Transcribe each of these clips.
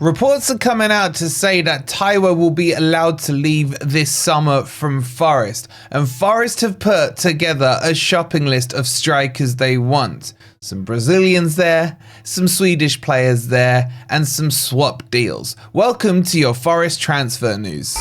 Reports are coming out to say that Taiwo will be allowed to leave this summer from Forest, and Forest have put together a shopping list of strikers they want. Some Brazilians there, some Swedish players there, and some swap deals. Welcome to your Forest transfer news.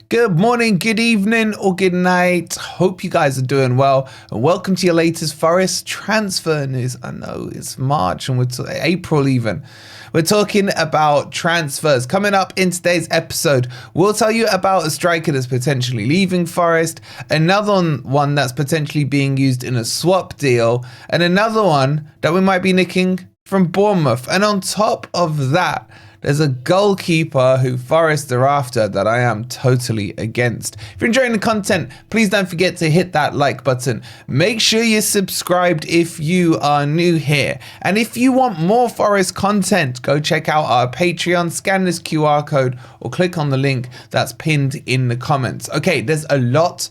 Good morning, good evening, or good night. Hope you guys are doing well, and welcome to your latest Forest transfer news. I know it's March and we're April even. We're talking about transfers. Coming up in today's episode, we'll tell you about a striker that's potentially leaving Forest, another one that's potentially being used in a swap deal, and another one that we might be nicking from Bournemouth. And on top of that, there's a goalkeeper who Forest are after that I am totally against. If you're enjoying the content, please don't forget to hit that like button. Make sure you're subscribed if you are new here. And if you want more Forest content, go check out our Patreon, scan this QR code, or click on the link that's pinned in the comments. Okay, there's a lot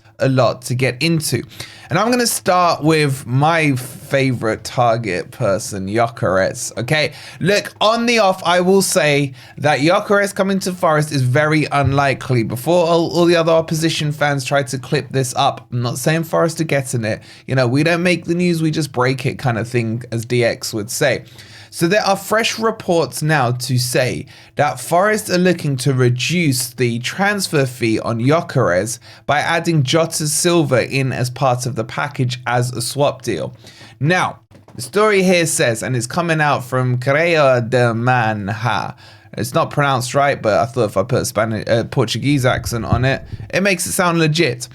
to get into. And I'm going to start with my favorite target person, Gyökeres. Okay, look, on the off, I will say that Gyökeres coming to Forest is very unlikely. Before all the other opposition fans try to clip this up, I'm not saying Forest are getting it. You know, we don't make the news, we just break it kind of thing, as DX would say. So there are fresh reports now to say that Forest are looking to reduce the transfer fee on Gyökeres by adding Jota Silva in as part of the package as a swap deal. Now, the story here says, and it's coming out from Correio de Manha. It's not pronounced right, but I thought if I put a Portuguese accent on it, it makes it sound legit.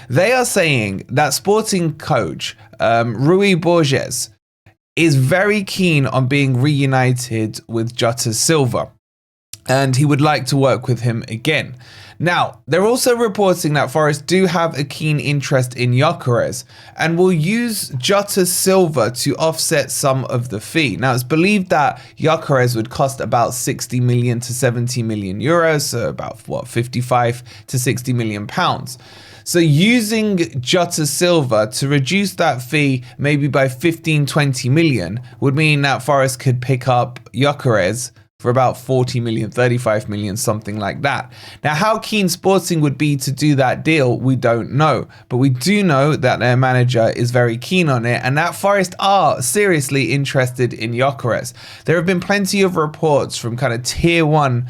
They are saying that Sporting coach Rui Borges is very keen on being reunited with Jota Silva, and he would like to work with him again. Now, they're also reporting that Forest do have a keen interest in Gyökeres and will use Jota Silva to offset some of the fee. Now, it's believed that Gyökeres would cost about 60 million to 70 million euros, so about 55 to 60 million pounds. So using Jota Silva to reduce that fee maybe by 15-20 million would mean that Forest could pick up Gyökeres for about 40 million, 35 million, something like that. Now, how keen Sporting would be to do that deal, we don't know. But we do know that their manager is very keen on it, and that Forest are seriously interested in Gyökeres. There have been plenty of reports from kind of tier one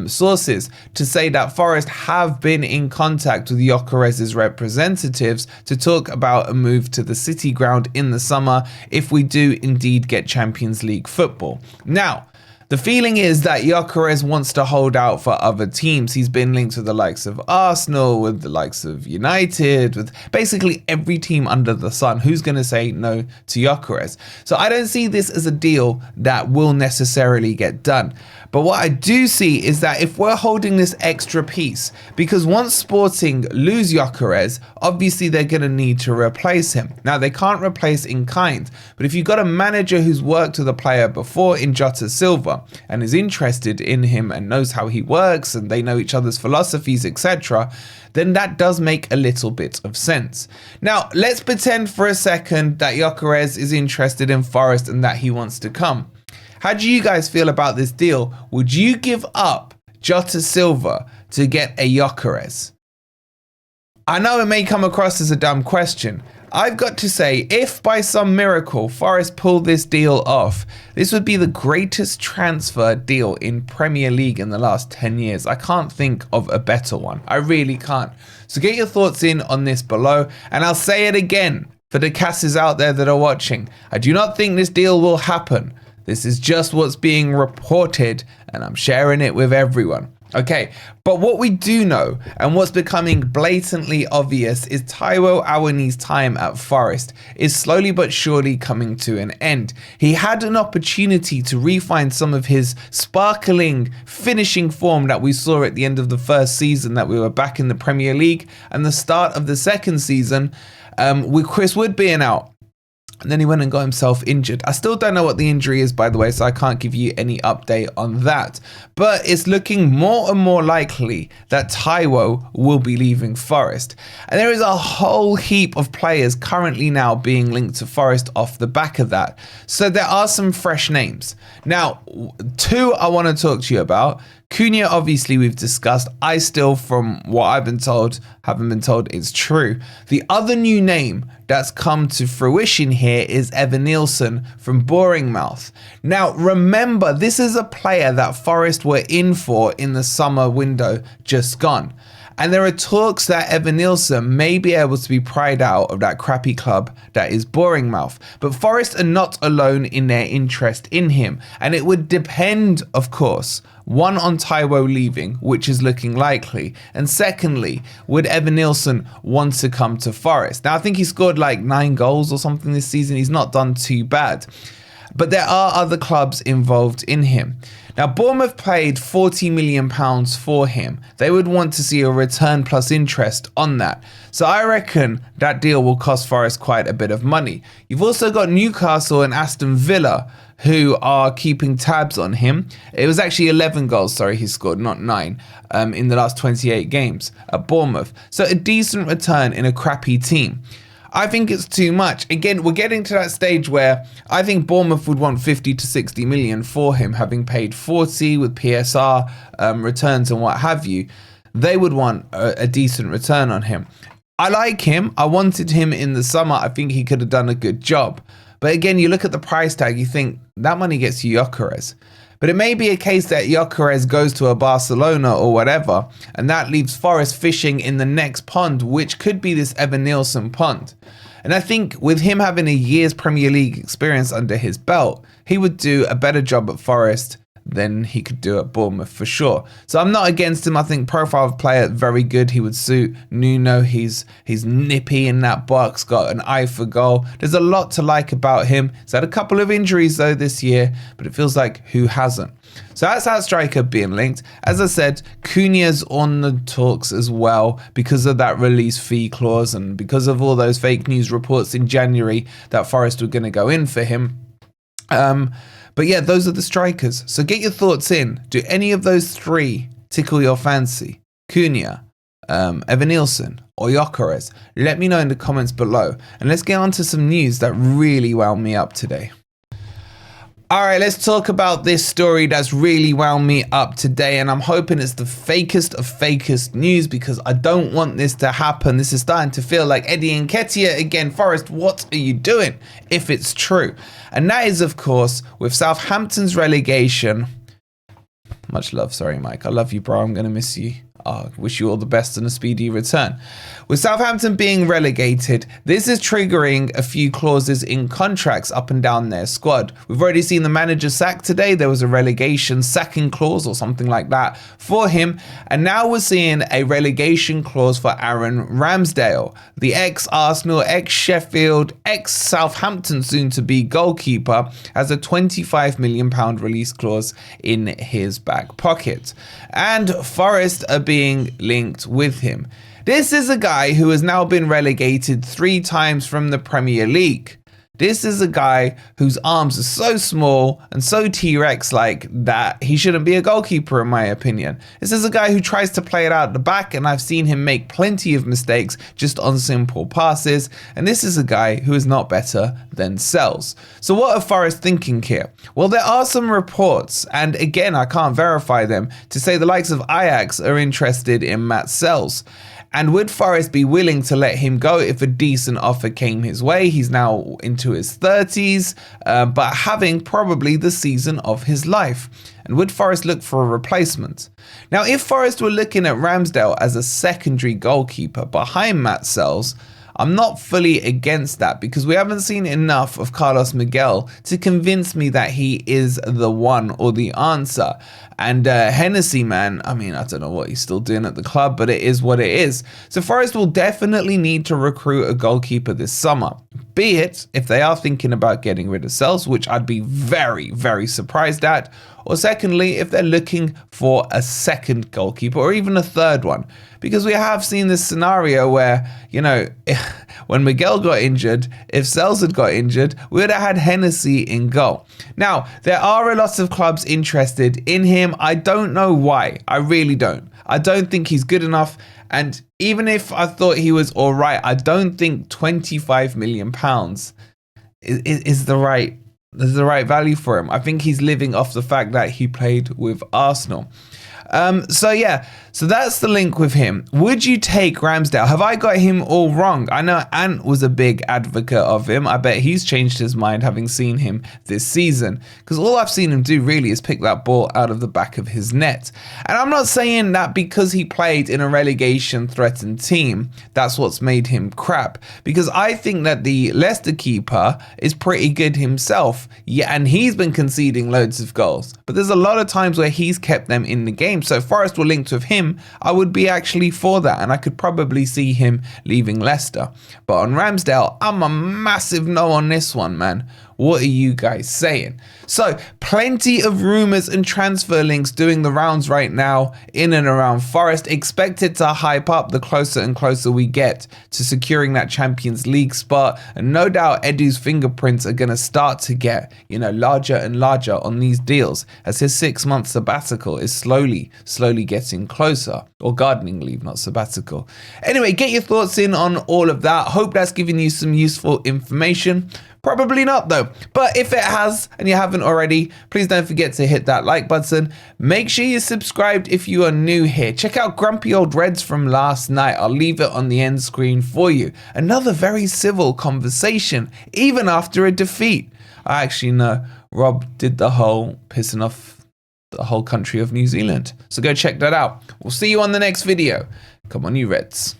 sources to say that Forest have been in contact with Gyökeres' representatives to talk about a move to the City ground in the summer if we do indeed get Champions League football. Now, the feeling is that Gyökeres wants to hold out for other teams. He's been linked with the likes of Arsenal, with the likes of United, with basically every team under the sun. Who's going to say no to Gyökeres? So I don't see this as a deal that will necessarily get done. But what I do see is that if we're holding this extra piece, because once Sporting lose Gyökeres, obviously they're going to need to replace him. Now, they can't replace in kind, but if you've got a manager who's worked with a player before in Jota Silva and is interested in him and knows how he works and they know each other's philosophies, etc., then that does make a little bit of sense. Now, let's pretend for a second that Gyökeres is interested in Forest and that he wants to come. How do you guys feel about this deal? Would you give up Jota Silva to get a Gyökeres? I know it may come across as a dumb question. I've got to say, if by some miracle Forest pull this deal off, this would be the greatest transfer deal in Premier League in the last 10 years. I can't think of a better one. I really can't. So get your thoughts in on this below, and I'll say it again for the Casses out there that are watching. I do not think this deal will happen. This is just what's being reported, and I'm sharing it with everyone. Okay, but what we do know, and what's becoming blatantly obvious, is Taiwo Awoniyi's time at Forest is slowly but surely coming to an end. He had an opportunity to refine some of his sparkling finishing form that we saw at the end of the first season that we were back in the Premier League, and the start of the second season with Chris Wood being out. And then he went and got himself injured. I still don't know what the injury is, by the way, so I can't give you any update on that. But it's looking more and more likely that Taiwo will be leaving Forest. And there is a whole heap of players currently now being linked to Forest off the back of that. So there are some fresh names. Now, two I want to talk to you about. Cunha, obviously, we've discussed. I still, from what I've been told, haven't been told it's true. The other new name that's come to fruition here is Evanilson from Bournemouth. Now, remember, this is a player that Forest were in for in the summer window just gone. And there are talks that Evanilson may be able to be pried out of that crappy club that is Bournemouth. But Forest are not alone in their interest in him. And it would depend, of course, one, on Taiwo leaving, which is looking likely. And secondly, would Evanilson want to come to Forest? Now, I think he scored like 9 goals or something this season. He's not done too bad. But there are other clubs involved in him. Now, Bournemouth paid £40 million for him. They would want to see a return plus interest on that. So I reckon that deal will cost Forest quite a bit of money. You've also got Newcastle and Aston Villa who are keeping tabs on him. It was actually 11 goals, he scored, not 9, in the last 28 games at Bournemouth. So a decent return in a crappy team. I think it's too much. Again, we're getting to that stage where I think Bournemouth would want 50 to 60 million for him, having paid 40 with PSR returns and what have you. They would want a decent return on him. I like him. I wanted him in the summer. I think he could have done a good job. But again, you look at the price tag, you think that money gets you Gyökeres. But it may be a case that Gyökeres goes to a Barcelona or whatever, and that leaves Forest fishing in the next pond, which could be this Evanilson pond. And I think with him having a year's Premier League experience under his belt, he would do a better job at Forest than he could do at Bournemouth for sure. So I'm not against him. I think profile of player, very good. He would suit Nuno. He's nippy in that box, got an eye for goal. There's a lot to like about him. He's had a couple of injuries though this year, but it feels like who hasn't? So that's that striker being linked. As I said, Cunha's on the talks as well because of that release fee clause and because of all those fake news reports in January that Forest were going to go in for him. But yeah, those are the strikers. So get your thoughts in. Do any of those three tickle your fancy? Cunha, Evanilson, or Gyökeres? Let me know in the comments below. And let's get on to some news that really wound me up today. Alright, let's talk about this story that's really wound me up today, and I'm hoping it's the fakest of fakest news because I don't want this to happen. This is starting to feel like Eddie Nketiah again. Forest, what are you doing if it's true? And that is, of course, with Southampton's relegation. Much love, sorry Mike, I love you bro, I'm going to miss you. I wish you all the best and a speedy return. With Southampton being relegated, this is triggering a few clauses in contracts up and down their squad. We've already seen the manager sacked today. There was a relegation sacking clause or something like that for him. And now we're seeing a relegation clause for Aaron Ramsdale, the ex-Arsenal, ex-Sheffield, ex-Southampton soon-to-be goalkeeper, has a £25 million release clause in his back pocket. And Forest are being linked with him. This is a guy who has now been relegated 3 times from the Premier League. This is a guy whose arms are so small and so T-Rex like that he shouldn't be a goalkeeper in my opinion. This is a guy who tries to play it out the back, and I've seen him make plenty of mistakes just on simple passes, and this is a guy who is not better than Sells. So what are Forest thinking here? Well, there are some reports, and again I can't verify them, to say the likes of Ajax are interested in Matt Sells. And would Forest be willing to let him go if a decent offer came his way? He's now into his 30s, but having probably the season of his life. And would Forest look for a replacement? Now, if Forest were looking at Ramsdale as a secondary goalkeeper behind Matt Sells, I'm not fully against that because we haven't seen enough of Carlos Miguel to convince me that he is the one or the answer. And Hennessy, man, I mean, I don't know what he's still doing at the club, but it is what it is. So Forest will definitely need to recruit a goalkeeper this summer. Be it if they are thinking about getting rid of Sells, which I'd be very, very surprised at. Or secondly, if they're looking for a second goalkeeper or even a third one. Because we have seen this scenario where, you know, when Miguel got injured, if Sels had got injured, we would have had Hennessy in goal. Now, there are a lot of clubs interested in him. I don't know why. I really don't. I don't think he's good enough. And even if I thought he was all right, I don't think £25 million is the right value for him. I think he's living off the fact that he played with Arsenal. So that's the link with him. Would you take Ramsdale? Have I got him all wrong? I know Ant was a big advocate of him. I bet he's changed his mind having seen him this season, because all I've seen him do really is pick that ball out of the back of his net. And I'm not saying that because he played in a relegation threatened team, that's what's made him crap, because I think that the Leicester keeper is pretty good himself. Yeah, and he's been conceding loads of goals, but there's a lot of times where he's kept them in the game. So if Forest were linked with him, I would be actually for that, and I could probably see him leaving Leicester. But on Ramsdale, I'm a massive no on this one, man. What are you guys saying? So plenty of rumours and transfer links doing the rounds right now in and around Forest. Expected to hype up the closer and closer we get to securing that Champions League spot. And no doubt Edu's fingerprints are going to start to get, larger and larger on these deals as his 6-month sabbatical is slowly getting closer. Or gardening leave, not sabbatical. Anyway, get your thoughts in on all of that. Hope that's giving you some useful information. Probably not though, but if it has and you haven't already, please don't forget to hit that like button. Make sure you're subscribed if you are new here. Check out Grumpy Old Reds from last night. I'll leave it on the end screen for you. Another very civil conversation, even after a defeat. I actually know Rob did the whole pissing off the whole country of New Zealand. So go check that out. We'll see you on the next video. Come on, you Reds.